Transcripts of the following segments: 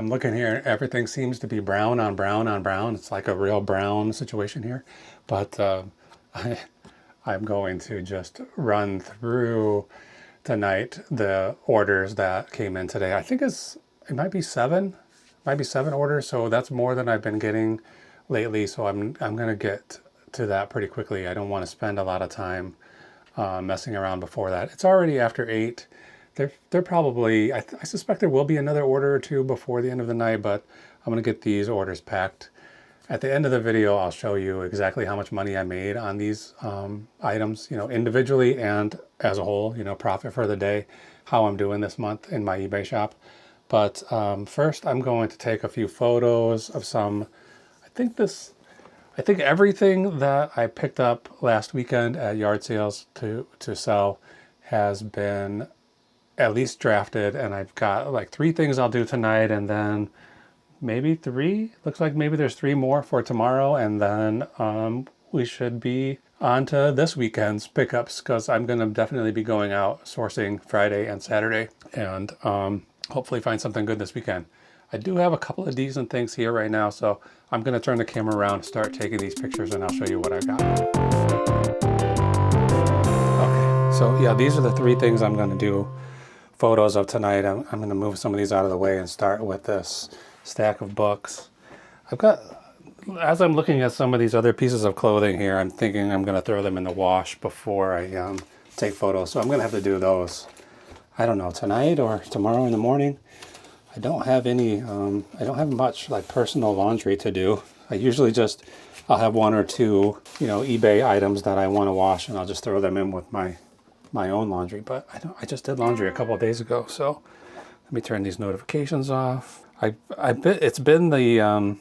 I'm looking here, everything seems to be brown on brown on brown. It's like a real brown situation here. But I'm going to just run through tonight the orders that came in today. I think it might be seven orders. So that's more than I've been getting lately. So I'm going to get to that pretty quickly. I don't want to spend a lot of time messing around before that. It's already after 8. They're probably, I suspect there will be another order or two before the end of the night, but I'm going to get these orders packed. At the end of the video, I'll show you exactly how much money I made on these items, individually and as a whole, profit for the day, how I'm doing this month in my eBay shop. But first, I'm going to take a few photos of some, I think everything that I picked up last weekend at yard sales to sell has been at least drafted, and I've got like 3 things I'll do tonight, and then maybe 3. Looks like maybe there's 3 more for tomorrow, and then we should be on to this weekend's pickups, because I'm going to definitely be going out sourcing Friday and Saturday, and hopefully find something good this weekend. I do have a couple of decent things here right now, so I'm going to turn the camera around and start taking these pictures, and I'll show you what I got. Okay, so yeah, these are the 3 things I'm going to do photos of tonight. I'm going to move some of these out of the way and start with this stack of books. As I'm looking at some of these other pieces of clothing here, I'm thinking I'm going to throw them in the wash before I take photos. So I'm going to have to do those, I don't know, tonight or tomorrow in the morning. I don't have much like personal laundry to do. I usually I'll have 1 or 2, eBay items that I want to wash, and I'll just throw them in with my own laundry. But I just did laundry a couple of days ago, so let me turn these notifications off. It's been the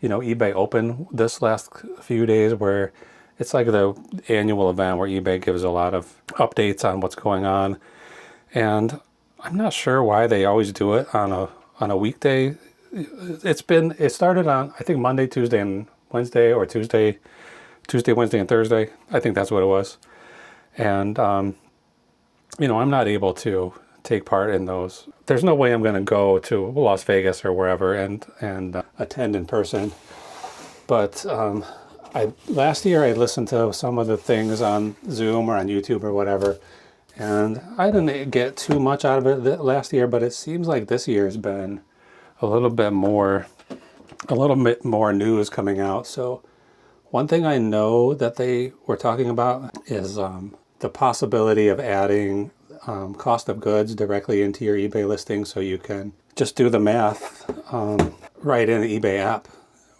eBay Open this last few days, where it's like the annual event where eBay gives a lot of updates on what's going on, and I'm not sure why they always do it on a weekday. It started on, I think, Monday, Tuesday, and Wednesday, or Tuesday, Wednesday, and Thursday. I think that's what it was. And I'm not able to take part in those. There's no way I'm going to go to Las Vegas or wherever and attend in person. But last year I listened to some of the things on Zoom or on YouTube or whatever, and I didn't get too much out of it last year, but it seems like this year's been a little bit more news coming out. So one thing I know that they were talking about is the possibility of adding cost of goods directly into your eBay listing, so you can just do the math right in the eBay app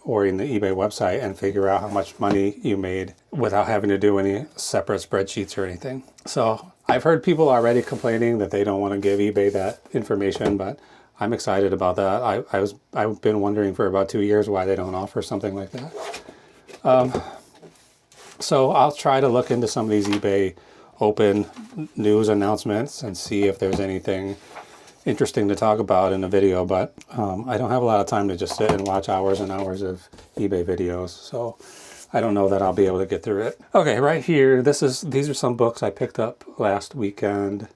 or in the eBay website and figure out how much money you made without having to do any separate spreadsheets or anything. So I've heard people already complaining that they don't want to give eBay that information, but I'm excited about that. I've been wondering for about 2 years why they don't offer something like that. So I'll try to look into some of these eBay Open news announcements and see if there's anything interesting to talk about in the video, but I don't have a lot of time to just sit and watch hours and hours of eBay videos, so I don't know that I'll be able to get through it. Okay, right here, these are some books I picked up last weekend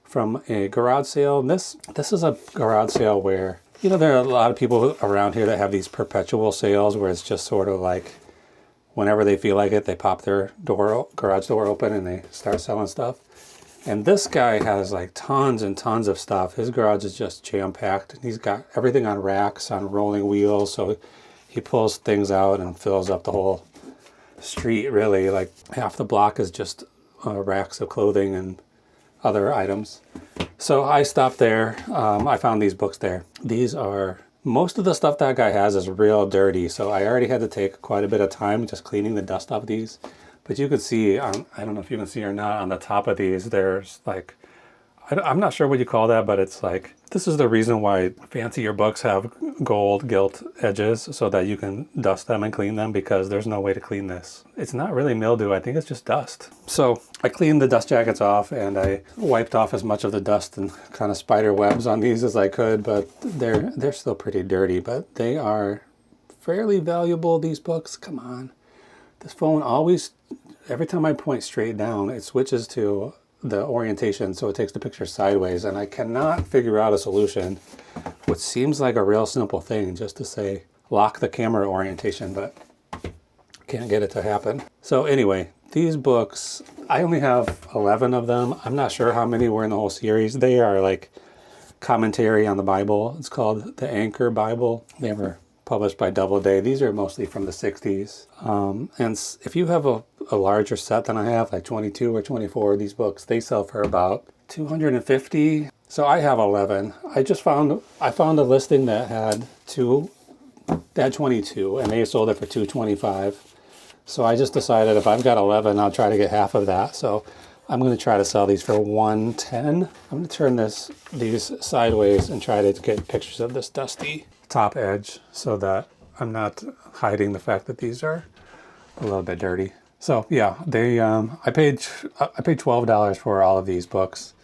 from a garage sale. This is a garage sale where, there are a lot of people around here that have these perpetual sales where it's just sort of like whenever they feel like it, they pop their garage door open and they start selling stuff. And this guy has like tons and tons of stuff. His garage is just jam-packed. He's got everything on racks, on rolling wheels. So he pulls things out and fills up the whole street, really. Like half the block is just racks of clothing and other items. So I stopped there. I found these books there. Most of the stuff that guy has is real dirty, so I already had to take quite a bit of time just cleaning the dust off these. But you can see, I don't know if you can see or not, on the top of these, there's like, I'm not sure what you call that, but it's like, this is the reason why fancier books have gold gilt edges, so that you can dust them and clean them, because there's no way to clean this. It's not really mildew, I think it's just dust. So I cleaned the dust jackets off and I wiped off as much of the dust and kind of spider webs on these as I could, but they're still pretty dirty, but they are fairly valuable, these books. Come on. This phone always, every time I point straight down, it switches to the orientation so it takes the picture sideways, and I cannot figure out a solution, which seems like a real simple thing, just to say lock the camera orientation, but can't get it to happen. So anyway, these books, I only have 11 of them. I'm not sure how many were in the whole series. They are like commentary on the Bible. It's called the Anchor Bible. They were published by Doubleday. These are mostly from the 60s. And if you have a larger set than I have, like 22 or 24 of these books, they sell for about $250. So I have 11. I found a listing that had 22, and they sold it for $225. So I just decided if I've got 11, I'll try to get half of that. So I'm going to try to sell these for $110. I'm going to turn these sideways and try to get pictures of this dusty top edge so that I'm not hiding the fact that these are a little bit dirty. So yeah, I paid $12 for all of these books,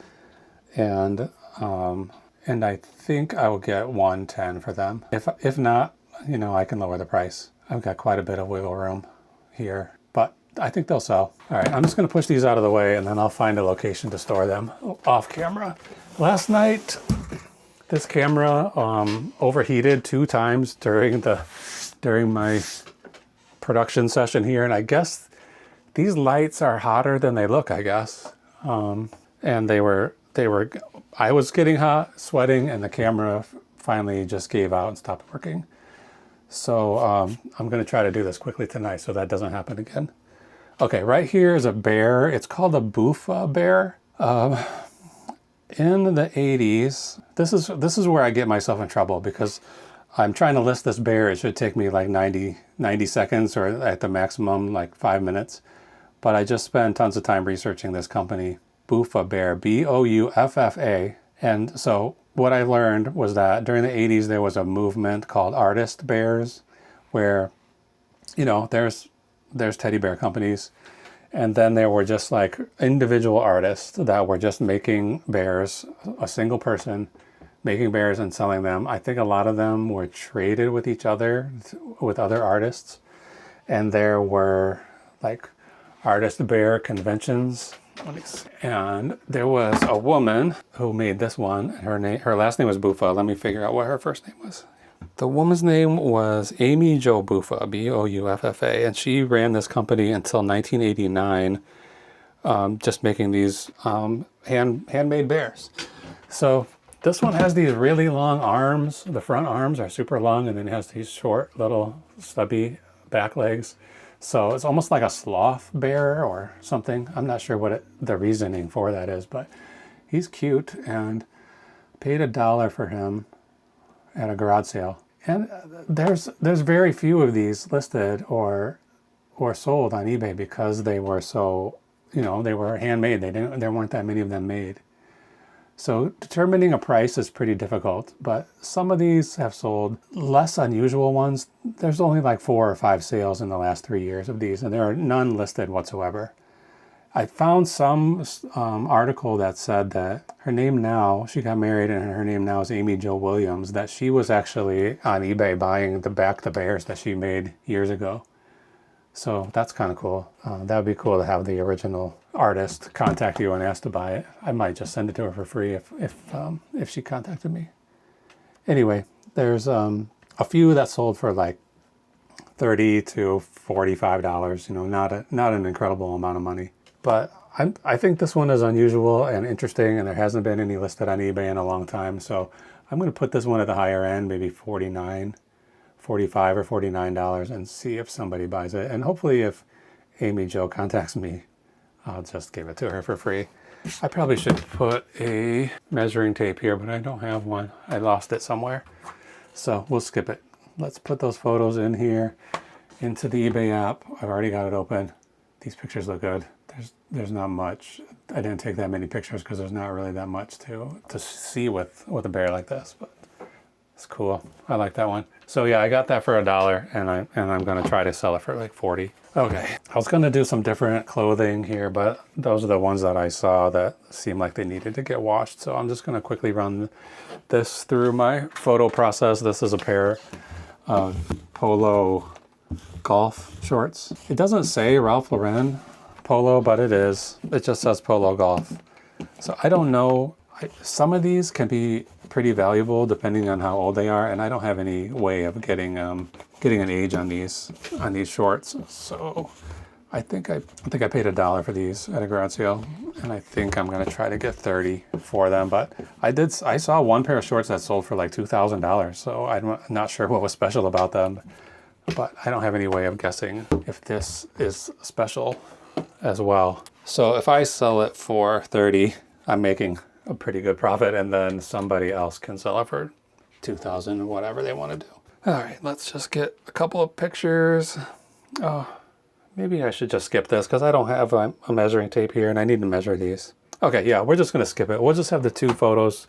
and I think I will get $110 for them. If not, I can lower the price. I've got quite a bit of wiggle room here, but I think they'll sell. All right, I'm just going to push these out of the way, and then I'll find a location to store them off camera. Last night, this camera overheated 2 times during my production session here, and I guess these lights are hotter than they look, I guess. And I was getting hot, sweating, and the camera finally just gave out and stopped working. So I'm going to try to do this quickly tonight so that doesn't happen again. Okay, right here is a bear. It's called a Buffa Bear. In the 80s, this is where I get myself in trouble, because I'm trying to list this bear. It should take me like 90 seconds, or at the maximum like 5 minutes. But I just spent tons of time researching this company, Buffa Bear, Bouffa. And so what I learned was that during the 80s, there was a movement called artist bears, where, there's teddy bear companies. And then there were just like individual artists that were just making bears, a single person making bears and selling them. I think a lot of them were traded with each other, with other artists. And there were like artist bear conventions. And there was a woman who made this one. Her last name was Buffa. Let me figure out what her first name was. The woman's name was Amy Jo Buffa, Bouffa, and she ran this company until 1989, just making these handmade bears. So this one has these really long arms. The front arms are super long, and then it has these short, little, stubby back legs. So it's almost like a sloth bear or something. I'm not sure what the reasoning for that is, but he's cute, and paid $1 for him at a garage sale. And there's very few of these listed or sold on eBay because they were so, they were handmade. There weren't that many of them made. So determining a price is pretty difficult, but some of these have sold. Less unusual ones, there's only like 4 or 5 sales in the last 3 years of these, and there are none listed whatsoever. I found some article that said that her name now, she got married and her name now is Amy Jo Williams, that she was actually on eBay buying the bears that she made years ago. So that's kind of cool. That would be cool to have the original artist contact you and ask to buy it. I might just send it to her for free if she contacted me. Anyway, there's a few that sold for like $30 to $45, not an incredible amount of money. But I think this one is unusual and interesting, and there hasn't been any listed on eBay in a long time. So I'm going to put this one at the higher end, maybe $45 or $49, and see if somebody buys it. And hopefully if Amy Jo contacts me, I'll just give it to her for free. I probably should put a measuring tape here, but I don't have one. I lost it somewhere. So we'll skip it. Let's put those photos in here into the eBay app. I've already got it open. These pictures look good. There's not much. I didn't take that many pictures because there's not really that much to see with a bear like this, but it's cool. I like that one. So yeah, I got that for $1, and I'm gonna try to sell it for like 40. Okay, I was gonna do some different clothing here, but those are the ones that I saw that seemed like they needed to get washed. So I'm just gonna quickly run this through my photo process. This is a pair of polo golf shorts. It doesn't say Ralph Lauren Polo, but it is. It just says Polo Golf. So I don't know. Some of these can be pretty valuable depending on how old they are, and I don't have any way of getting an age on these shorts. So I think I paid $1 for these at a garage sale, and I think I'm gonna try to get 30 for them. But I saw one pair of shorts that sold for like $2,000, so I'm not sure what was special about them, but I don't have any way of guessing if this is special as well. So if I sell it for 30, I'm making a pretty good profit, and then somebody else can sell it for 2,000 or whatever they want to do. All right, let's just get a couple of pictures. Oh, maybe I should just skip this because I don't have a measuring tape here and I need to measure these. Okay, yeah, we're just gonna skip it. We'll just have the 2 photos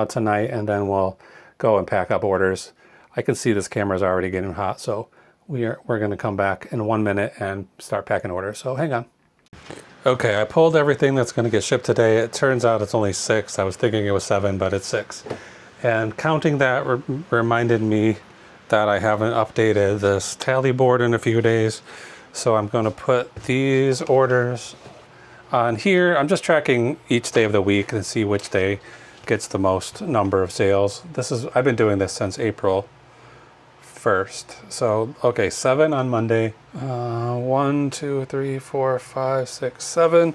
tonight, and then we'll go and pack up orders. I can see this camera's already getting hot, so we're gonna come back in 1 minute and start packing orders, so hang on. Okay, I pulled everything that's gonna get shipped today. It turns out it's only 6. I was thinking it was 7, but it's 6. And counting that reminded me that I haven't updated this tally board in a few days. So I'm gonna put these orders on here. I'm just tracking each day of the week and see which day gets the most number of sales. I've been doing this since April 1st. So, okay, 7 on Monday. 1, 2, 3, 4, 5, 6, 7.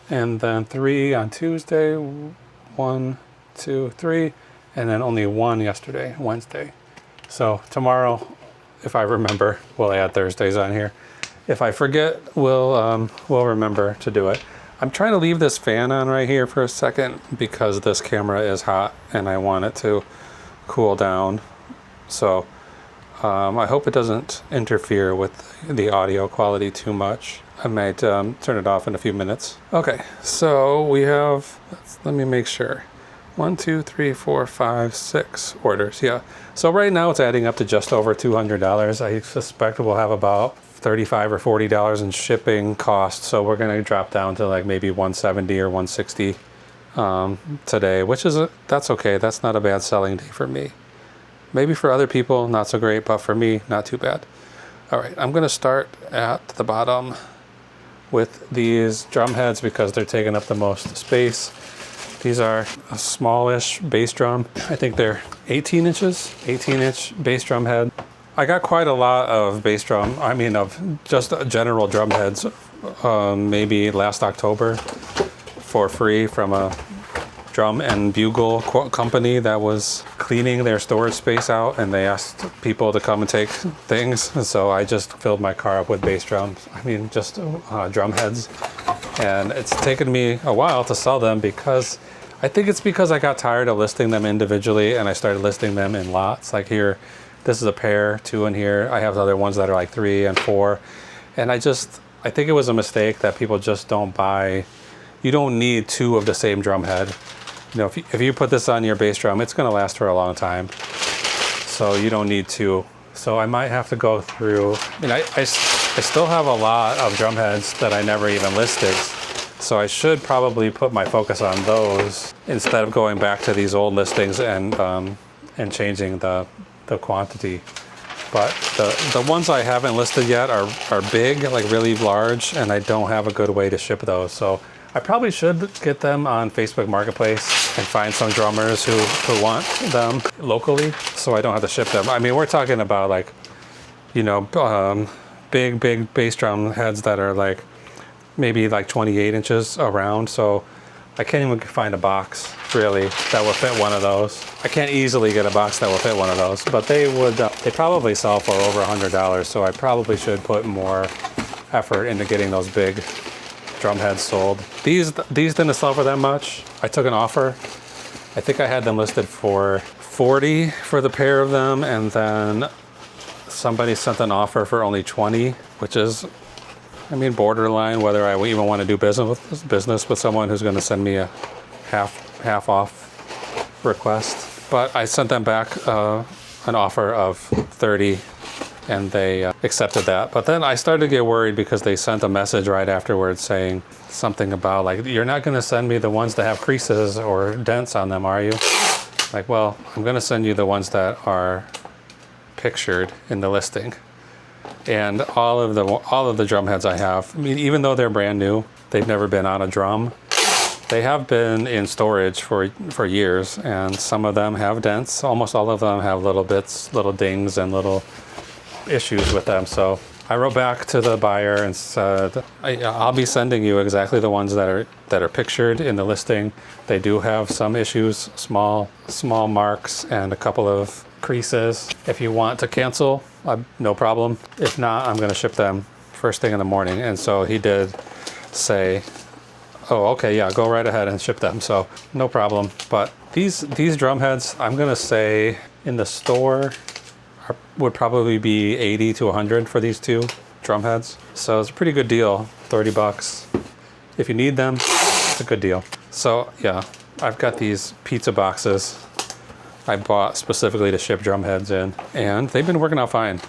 And then 3 on Tuesday. 1, 2, 3. And then only 1 yesterday, Wednesday. So tomorrow, if I remember, we'll add Thursdays on here. If I forget, we'll remember to do it. I'm trying to leave this fan on right here for a second because this camera is hot and I want it to cool down. So I hope it doesn't interfere with the audio quality too much. I might turn it off in a few minutes. Okay, so we have, let me make sure. 1, 2, 3, 4, 5, 6 orders. Yeah. So right now it's adding up to just over $200. I suspect we'll have about $35 or $40 in shipping costs. So we're going to drop down to like maybe 170 or 160 today, which is that's okay. That's not a bad selling day for me. Maybe for other people, not so great, but for me, not too bad. All right, I'm going to start at the bottom with these drum heads because they're taking up the most space. These are a smallish bass drum. I think they're 18 inches, 18-inch bass drum head. I got quite a lot of of just general drum heads, maybe last October for free from a drum and bugle company that was cleaning their storage space out, and they asked people to come and take things. And so I just filled my car up with bass drums, just drum heads. And it's taken me a while to sell them because I think it's because I got tired of listing them individually and I started listing them in lots. Like here, this is a pair, 2 in here. I have other ones that are like 3 and 4. And I think it was a mistake that people just don't buy. You don't need 2 of the same drum head. You know, if you put this on your bass drum, it's gonna last for a long time. So you don't need 2. So I might have to go through, I still have a lot of drum heads that I never even listed. So I should probably put my focus on those instead of going back to these old listings and changing the quantity. But the ones I haven't listed yet are big, like really large, and I don't have a good way to ship those. So I probably should get them on Facebook Marketplace and find some drummers who want them locally so I don't have to ship them. We're talking about like, big bass drum heads that are like maybe like 28 inches around. So I can't even find a box really that will fit one of those. I can't easily get a box that will fit one of those, but they probably sell for over $100. So I probably should put more effort into getting those big drum heads sold. These didn't sell for that much. I took an offer. I think I had them listed for $40 for the pair of them, and then somebody sent an offer for only $20, which is, borderline whether I even want to do business with someone who's going to send me a half off request. But I sent them back an offer of $30, and they accepted that. But then I started to get worried because they sent a message right afterwards saying something about like, you're not going to send me the ones that have creases or dents on them, are you? Like, well, I'm going to send you the ones that are pictured in the listing. And all of the drum heads I have, even though they're brand new, they've never been on a drum. They have been in storage for years, and some of them have dents. Almost all of them have little bits, little dings, and little issues with them. So I wrote back to the buyer and said, I'll be sending you exactly the ones that are pictured in the listing. They do have some issues, small marks, and a couple of creases. If you want to cancel, no problem. If not, I'm going to ship them first thing in the morning. And so he did say, oh, okay, yeah, go right ahead and ship them. So no problem. But these drum heads, I'm going to say in the store would probably be 80 to 100 for these two drum heads. So it's a pretty good deal, 30 bucks. If you need them, it's a good deal. So yeah, I've got these pizza boxes I bought specifically to ship drum heads in, and they've been working out fine.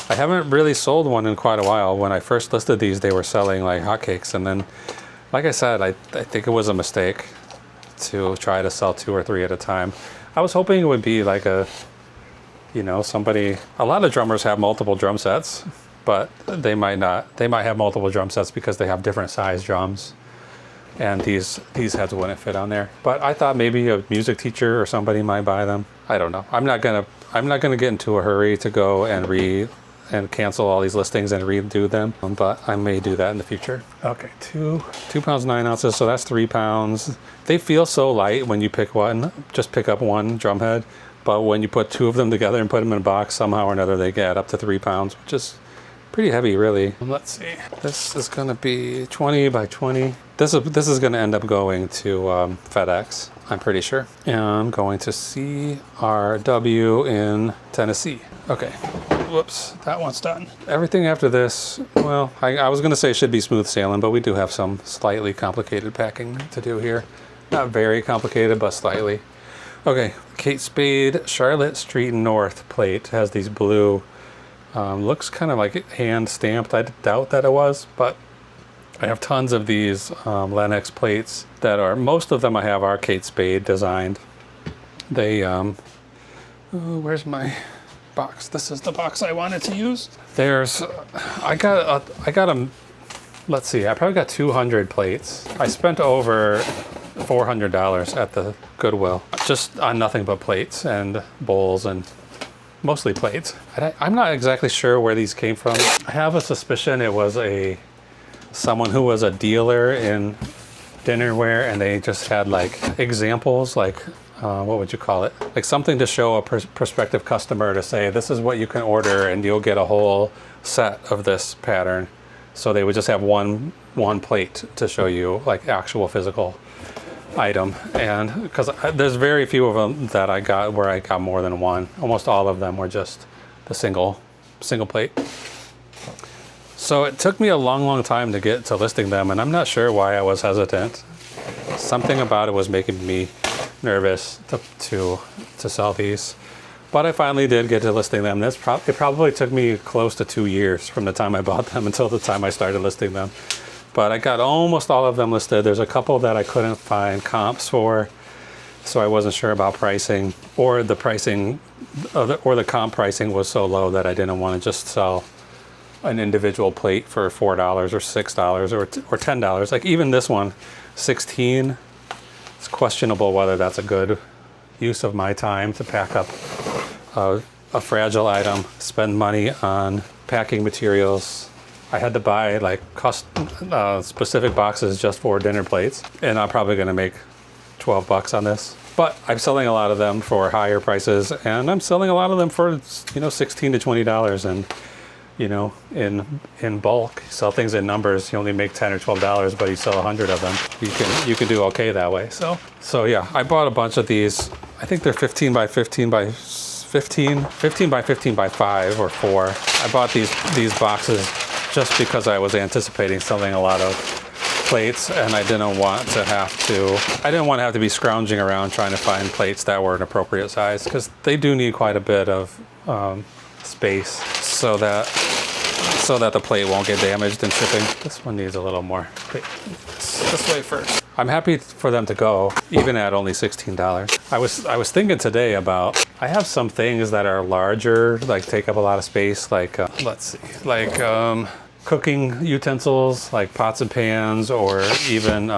I haven't really sold one in quite a while. When I first listed these, they were selling like hotcakes, and then, like I said, I think it was a mistake to try to sell 2 or 3 at a time. I was hoping it would be like a, you know, somebody, a lot of drummers have multiple drum sets, but they might not. They might have multiple drum sets because they have different size drums, and these heads wouldn't fit on there. But I thought maybe a music teacher or somebody might buy them. I don't know. I'm not gonna get into a hurry to go and cancel all these listings and redo them, but I may do that in the future. Okay, 2 pounds 9 ounces, so that's 3 pounds. They feel so light when you pick one, just pick up one drum head, but when you put 2 of them together and put them in a box, somehow or another they get up to 3 pounds, which is pretty heavy, really. Let's see. This is gonna be 20 by 20. This is gonna end up going to FedEx, I'm pretty sure. And I'm going to CRW in Tennessee. Okay. Whoops, that one's done. Everything after this, well, I was gonna say it should be smooth sailing, but we do have some slightly complicated packing to do here. Not very complicated, but slightly. Okay, Kate Spade, Charlotte Street North plate has these blue, looks kind of like hand stamped. I doubt that it was, but I have tons of these Lennox plates that are, most of them I have are Kate Spade designed. They, where's my box? This is the box I wanted to use. I got them, let's see, I probably got 200 plates. I spent over $400 at the Goodwill, just on nothing but plates and bowls, and mostly plates. I'm not exactly sure where these came from. I have a suspicion it was someone who was a dealer in dinnerware, and they just had like examples, like what would you call it? Like something to show a prospective customer to say, this is what you can order and you'll get a whole set of this pattern. So they would just have one plate to show you like actual physical item. And because there's very few of them that I got where I got more than one. Almost all of them were just the single plate. So it took me a long time to get to listing them, and I'm not sure why I was hesitant. Something about it was making me nervous to sell these, but I finally did get to listing them. It probably took me close to 2 years from the time I bought them until the time I started listing them. But I got almost all of them listed. There's a couple that I couldn't find comps for, so I wasn't sure about pricing, or the pricing, or the comp pricing was so low that I didn't want to just sell an individual plate for $4 or $6 or $10. Like even this one, 16. It's questionable whether that's a good use of my time to pack up a fragile item, spend money on packing materials. I had to buy like specific boxes just for dinner plates, and I'm probably gonna make 12 bucks on this. But I'm selling a lot of them for higher prices, and I'm selling a lot of them for, you know, $16 to $20, and you know, in bulk. You sell things in numbers, you only make $10 or $12, but you sell 100 of them. You can do okay that way. So yeah, I bought a bunch of these. I think they're 15 by 15 by 15 by 15 by 5 or 4. I bought these boxes just because I was anticipating selling a lot of plates, and I didn't want to have to be scrounging around trying to find plates that were an appropriate size, because they do need quite a bit of space so that the plate won't get damaged in shipping. This one needs a little more. This way first. I'm happy for them to go, even at only $16. I was thinking today about, I have some things that are larger, like take up a lot of space, like let's see, like cooking utensils, like pots and pans, or even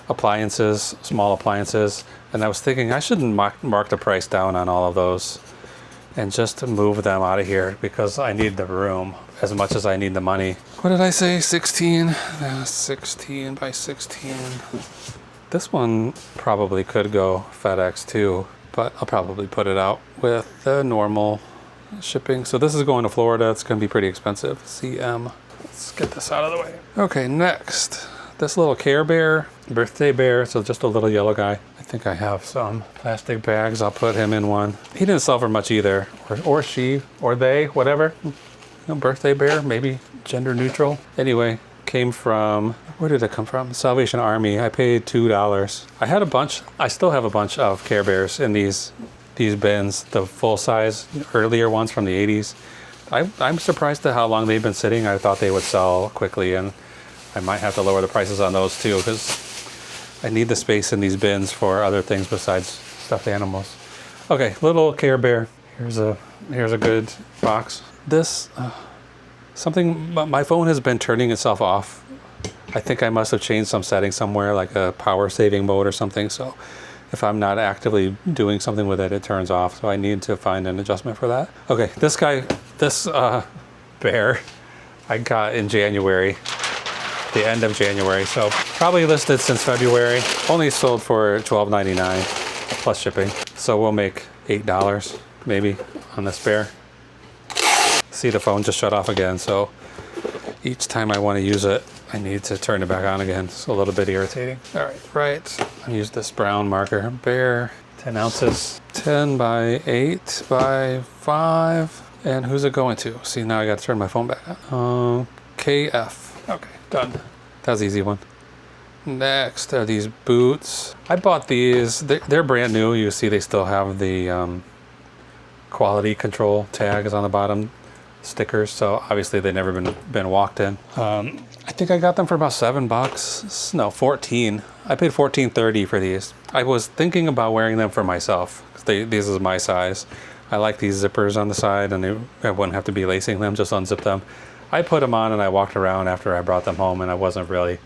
appliances, small appliances. And I was thinking I shouldn't mark the price down on all of those and just move them out of here because I need the room as much as I need the money. What did I say? 16? 16 by 16. This one probably could go FedEx too, but I'll probably put it out with the normal shipping. So this is going to Florida. It's going to be pretty expensive. CM. Let's get this out of the way. Okay, next. This little Care Bear, birthday bear. So just a little yellow guy. I think I have some plastic bags. I'll put him in one. He didn't sell for much either. Or she, or they, whatever. You know, birthday bear, maybe gender neutral. Anyway, came from, where did it come from? Salvation Army. I paid $2. I had a bunch. I still have a bunch of Care Bears in these bins, the full size, earlier ones from the 80s. I'm surprised at how long they've been sitting. I thought they would sell quickly, and I might have to lower the prices on those too because I need the space in these bins for other things besides stuffed animals. Okay, little Care Bear. Here's a good box. This something. My phone has been turning itself off. I think I must have changed some setting somewhere, like a power saving mode or something. So if I'm not actively doing something with it, it turns off. So I need to find an adjustment for that. Okay, this bear I got in January, the end of January. So probably listed since February. Only sold for $12.99 plus shipping. So we'll make $8 maybe on this bear. See, the phone just shut off again. So each time I want to use it, I need to turn it back on again. It's a little bit irritating. All right. I use this brown marker. Bear, 10 ounces, 10 by 8 by 5. And who's it going to? See, now I got to turn my phone back on. KF. Okay, done. That was an easy one. Next are these boots. I bought these. They're brand new. You see they still have the quality control tags on the bottom. Stickers, so obviously they've never been walked in. I think I got them for about $7. No, 14. I paid $14.30 for these. I was thinking about wearing them for myself because these is my size. I like these zippers on the side, and I wouldn't have to be lacing them, just unzip them. I put them on and I walked around after I brought them home, and I wasn't really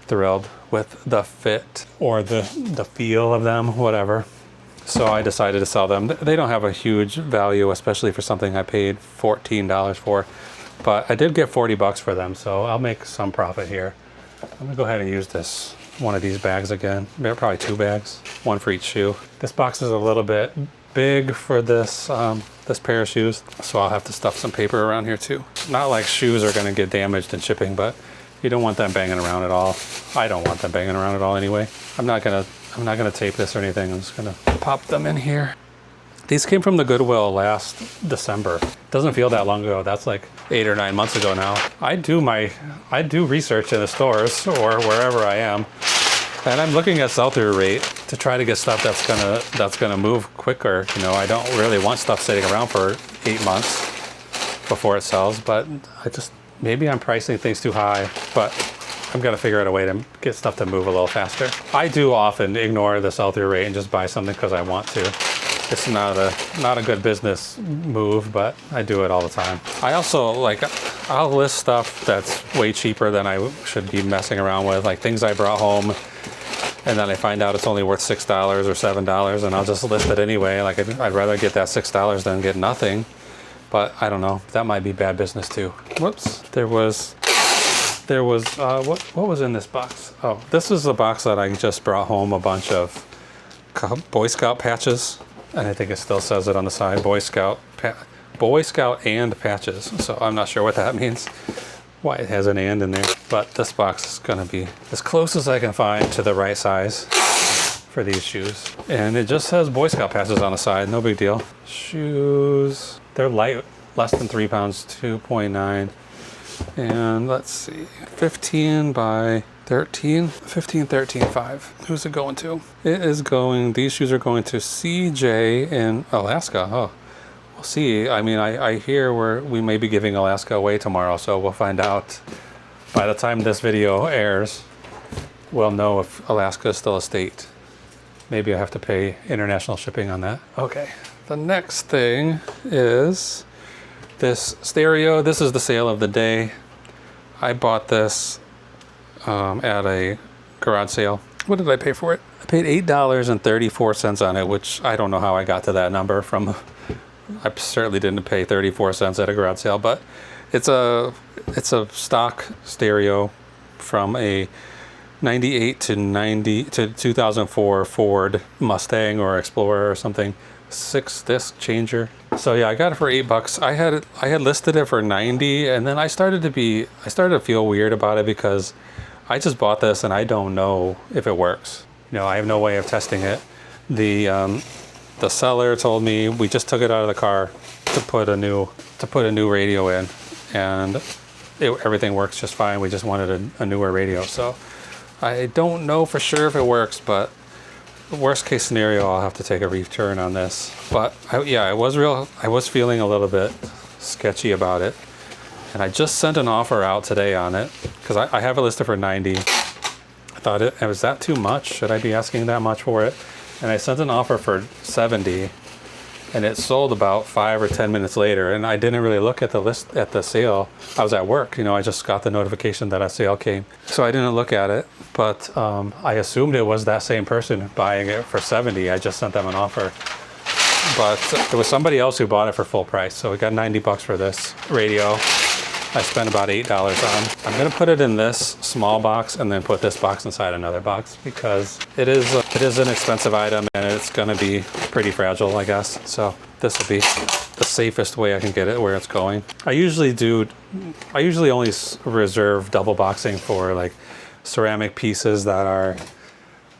thrilled with the fit or the feel of them, whatever. So I decided to sell them. They don't have a huge value, especially for something I paid $14 for. But I did get $40 for them, so I'll make some profit here. I'm gonna go ahead and use one of these bags again. Probably 2 bags, one for each shoe. This box is a little bit big for this pair of shoes, so I'll have to stuff some paper around here too. Not like shoes are gonna get damaged in shipping, but you don't want them banging around at all. I don't want them banging around at all anyway. I'm not gonna tape this or anything. I'm just gonna pop them in here. These came from the Goodwill last December. Doesn't feel that long ago. That's like 8 or 9 months ago now. I do research in the stores or wherever I am, and I'm looking at sell-through rate to try to get stuff that's gonna move quicker. You know, I don't really want stuff sitting around for 8 months before it sells, but maybe I'm pricing things too high, but I'm gonna figure out a way to get stuff to move a little faster. I do often ignore the sell-through rate and just buy something because I want to. It's not a good business move, but I do it all the time. I also I'll list stuff that's way cheaper than I should be messing around with, like things I brought home, and then I find out it's only worth $6 or $7, and I'll just list it anyway. Like I'd rather get that $6 than get nothing. But I don't know. That might be bad business too. Whoops. There was what was in this box? Oh, this is the box that I just brought home, a bunch of Boy Scout patches, and I think it still says it on the side, Boy Scout and patches. So I'm not sure what that means, why it has an and in there. But this box is gonna be as close as I can find to the right size for these shoes. And it just says Boy Scout patches on the side, no big deal. Shoes, they're light, less than 3 pounds, 2.9. And let's see, 15 by 13, 15, 13, 5. Who's it going to? These shoes are going to CJ in Alaska. Oh, we'll see. I mean, I hear we may be giving Alaska away tomorrow, so we'll find out. By the time this video airs, we'll know if Alaska is still a state. Maybe I have to pay international shipping on that. Okay, the next thing is this stereo. This is the sale of the day. I bought this at a garage sale. What did I pay for it? I paid $8.34 on it, which I don't know how I got to that number from. I certainly didn't pay 34 cents at a garage sale, but it's a stock stereo from a 98 to 2004 Ford Mustang or Explorer or something, 6-disc changer. So yeah, I got it for $8. I had listed it for 90, and then I started to feel weird about it because I just bought this and I don't know if it works. You know, I have no way of testing it. The seller told me we just took it out of the car to put a new radio in, and everything works just fine. We just wanted a newer radio, so I don't know for sure if it works, but worst case scenario, I'll have to take a return on this. But I was feeling a little bit sketchy about it, and I just sent an offer out today on it because I have it listed for 90. I thought was that too much? Should I be asking that much for it? And I sent an offer for 70, and it sold about 5 or 10 minutes later. And I didn't really look at the sale. I was at work, you know. I just got the notification that a sale came, so I didn't look at it. But I assumed it was that same person buying it for 70. I just sent them an offer, but it was somebody else who bought it for full price. So we got $90 for this radio. I spent about $8 on. I'm gonna put it in this small box and then put this box inside another box because it is an expensive item and it's gonna be pretty fragile, I guess. So this will be the safest way I can get it where it's going. I usually only reserve double boxing for like ceramic pieces that are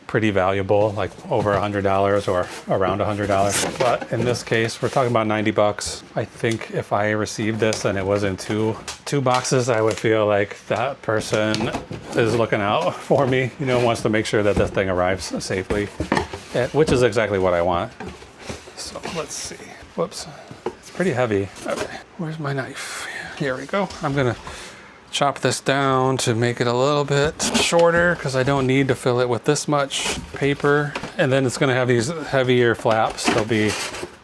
pretty valuable, like over $100 or around $100. But in this case, we're talking about $90. I think if I received this and it was in two boxes, I would feel like that person is looking out for me, you know, wants to make sure that this thing arrives safely, which is exactly what I want. So let's see. Whoops, it's pretty heavy. Okay, where's my knife? Here we go. I'm gonna chop this down to make it a little bit shorter because I don't need to fill it with this much paper. And then it's going to have these heavier flaps. There'll be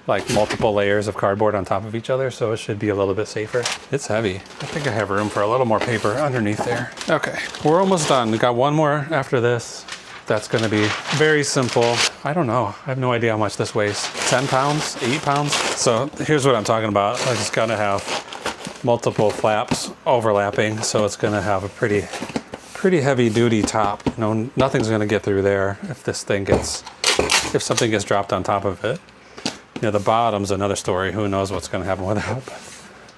like multiple layers of cardboard on top of each other, so it should be a little bit safer. It's heavy. I think I have room for a little more paper underneath there. Okay, we're almost done. We got one more after this. That's going to be very simple. I don't know. I have no idea how much this weighs. 10 pounds, 8 pounds. So here's what I'm talking about. I just got to have multiple flaps overlapping, so it's going to have a pretty heavy duty top. You know, nothing's going to get through there if something gets dropped on top of it. You know, the bottom's another story. Who knows what's going to happen with that, but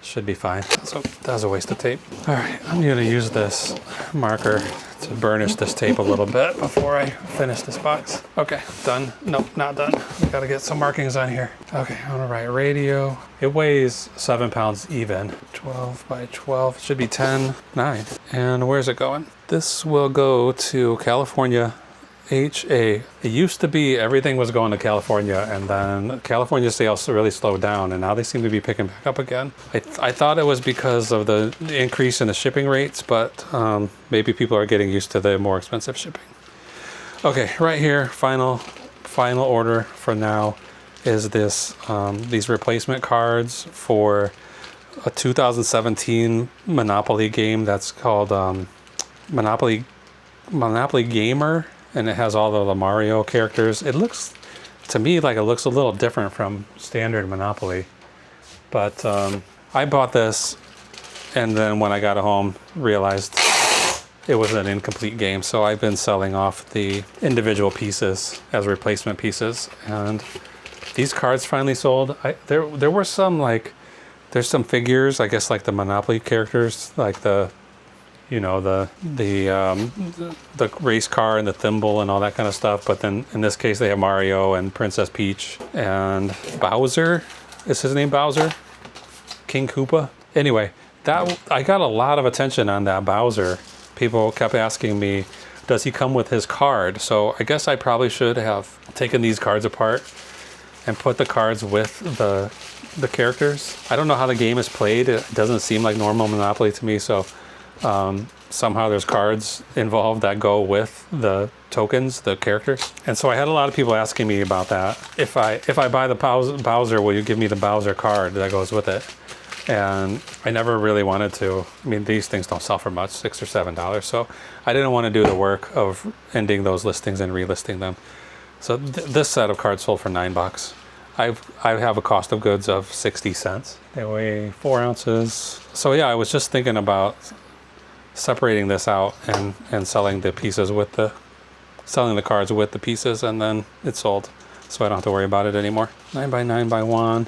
should be fine. So that was a waste of tape. All right, I'm going to use this marker to burnish this tape a little bit before I finish this box. Okay, done. Nope, not done. We got to get some markings on here. Okay, I'm gonna write radio. It weighs 7 pounds even. 12 by 12, should be 10, 9. And where's it going? This will go to California HA. It used to be everything was going to California, and then California sales really slowed down, and now they seem to be picking back up again. I thought it was because of the increase in the shipping rates, but maybe people are getting used to the more expensive shipping. Okay, right here, final order for now is this these replacement cards for a 2017 Monopoly game that's called Monopoly Gamer. And it has all the Mario characters. It looks, to me, like it looks a little different from standard Monopoly. But I bought this, and then when I got it home, realized it was an incomplete game. So I've been selling off the individual pieces as replacement pieces. And these cards finally sold. There were some, like, there's some figures, I guess, like the Monopoly characters, like the race car and the thimble and all that kind of stuff. But then in this case, they have Mario and Princess Peach and Bowser. Is his name Bowser? King Koopa? Anyway, I got a lot of attention on that Bowser. People kept asking me, does he come with his card? So I guess I probably should have taken these cards apart and put the cards with the characters. I don't know how the game is played. It doesn't seem like normal Monopoly to me. So somehow there's cards involved that go with the tokens, the characters. And so I had a lot of people asking me about that. If I buy the Bowser, will you give me the Bowser card that goes with it? And I never really wanted to. I mean, these things don't sell for much, $6 or $7. So I didn't want to do the work of ending those listings and relisting them. So this set of cards sold for $9. I have a cost of goods of 60 cents. They weigh 4 ounces. So yeah, I was just thinking about separating this out and selling the pieces with the, selling the cards with the pieces, and then it's sold. So I don't have to worry about it anymore. 9 by 9 by 1.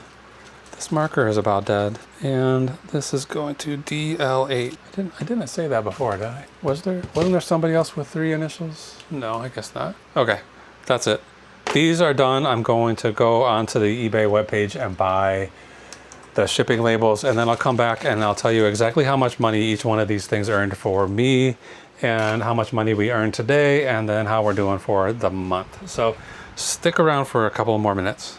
This marker is about dead. And this is going to DL8. I didn't say that before, did I? Wasn't there somebody else with 3 initials? No, I guess not. Okay, that's it. These are done. I'm going to go onto the eBay webpage and buy the shipping labels, and then I'll come back and I'll tell you exactly how much money each one of these things earned for me, and how much money we earned today, and then how we're doing for the month. So stick around for a couple more minutes.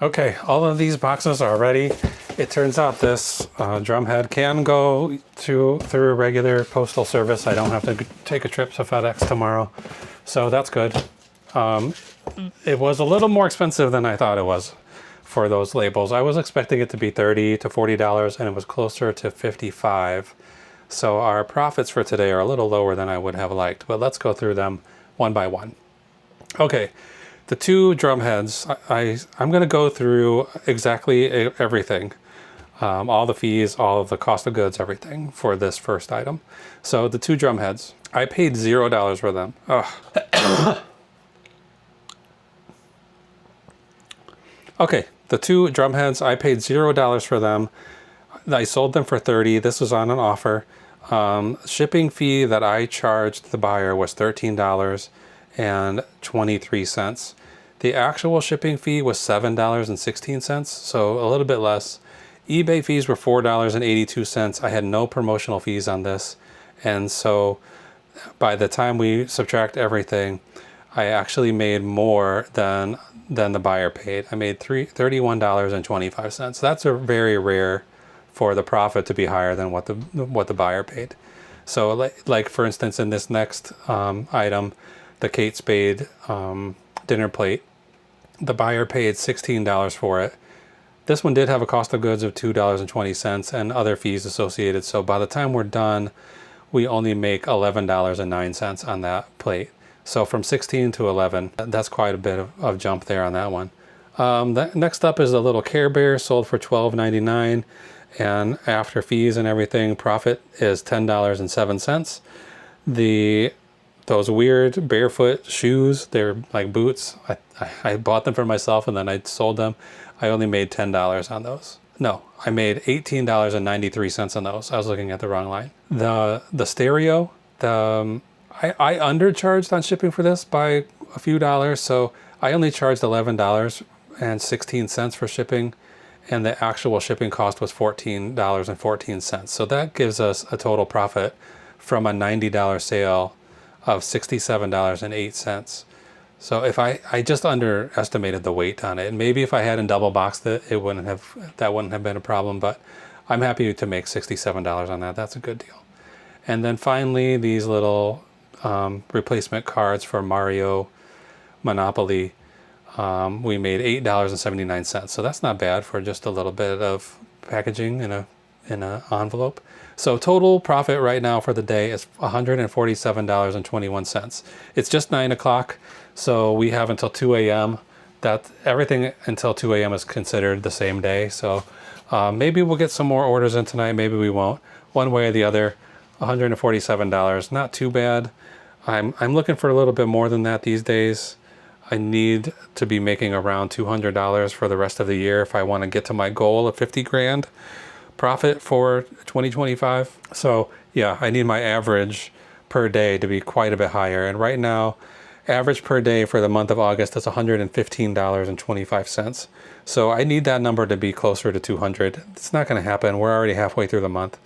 Okay, all of these boxes are ready. It turns out this drumhead can go through a regular postal service. I don't have to take a trip to FedEx tomorrow, so that's good. It was a little more expensive than I thought it was for those labels. I was expecting it to be $30 to $40, and it was closer to $55. So our profits for today are a little lower than I would have liked, but let's go through them one by one. Okay, the 2 drum heads, I'm going to go through exactly everything. All the fees, all of the cost of goods, everything for this first item. So the 2 drum heads, I paid $0 for them. Ugh. Okay, the 2 drum heads, I paid $0 for them. I sold them for $30. This was on an offer. Shipping fee that I charged the buyer was $13.23. The actual shipping fee was $7.16, so a little bit less. eBay fees were $4.82. I had no promotional fees on this. And so by the time we subtract everything, I actually made more than the buyer paid. I made $31.25. That's a very rare for the profit to be higher than what the buyer paid. So like for instance, in this next item, the Kate Spade dinner plate, the buyer paid $16 for it. This one did have a cost of goods of $2.20 and other fees associated. So by the time we're done, we only make $11.09 on that plate. So from 16 to 11, that's quite a bit of jump there on that one. Next up is the little Care Bear, sold for $12.99, and after fees and everything, profit is $10.07. Those weird barefoot shoes, they're like boots. I bought them for myself and then I sold them. I only made $10 on those. No, I made $18.93 on those. I was looking at the wrong line. The stereo, I undercharged on shipping for this by a few dollars, so I only charged $11.16 for shipping, and the actual shipping cost was $14.14. So that gives us a total profit from a $90 sale of $67.08. So if I just underestimated the weight on it, and maybe if I hadn't double boxed it, that wouldn't have been a problem, but I'm happy to make $67 on that. That's a good deal. And then finally, these little replacement cards for Mario Monopoly, we made $8.79. So that's not bad for just a little bit of packaging in a envelope. So total profit right now for the day is $147.21. It's just 9 o'clock, so we have until 2 a.m. That everything until 2 a.m. is considered the same day. So maybe we'll get some more orders in tonight. Maybe we won't. One way or the other, $147, not too bad. I'm looking for a little bit more than that these days. I need to be making around $200 for the rest of the year if I want to get to my goal of 50 grand profit for 2025. So yeah, I need my average per day to be quite a bit higher. And right now, average per day for the month of August is $115.25. So I need that number to be closer to 200. It's not going to happen. We're already halfway through the month.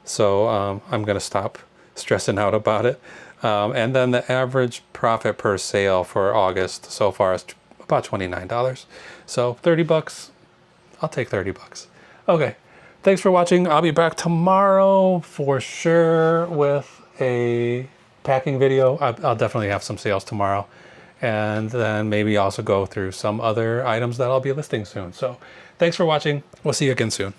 So I'm going to stop stressing out about it. And then the average profit per sale for August so far is about $29. So $30, I'll take $30. Okay, thanks for watching. I'll be back tomorrow for sure with a packing video. I'll definitely have some sales tomorrow. And then maybe also go through some other items that I'll be listing soon. So thanks for watching. We'll see you again soon.